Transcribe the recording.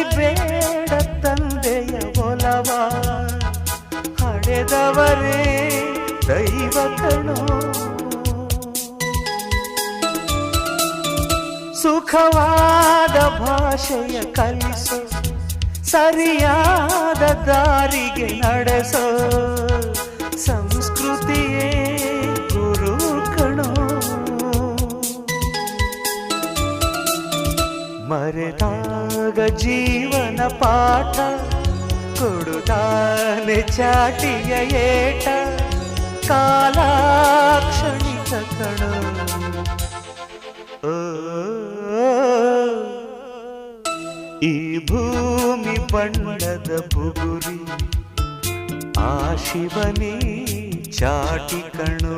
ಮರಿಬೇಡ ತಂದೆಯ ಒಲವ, ಹಡೆದವರೇ ದೈವ ಕಣೋ. ಸುಖವಾದ ಭಾಷೆಯ ಕಲಿಸೋ, ಸರಿಯಾದ ದಾರಿಗೆ ನಡೆಸೋ, ಸಂಸ್ಕೃತಿಯೇ ಗುರು ಕಣೋ. ಮರೆತಾಗ ಜೀವನ ಪಾಠ ಕೊಡುತ್ತಾನೆ ಚಾಟಿಯ ಏಟ, ಕಾಲಾಕ್ಷಣಿಕ ಕಣೋ. ಈ ಭೂಮಿ ಬಣ್ಣದ ಬುಗುರಿ, ಆ ಶಿವನೇ ಚಾಟಿ ಕಣೋ.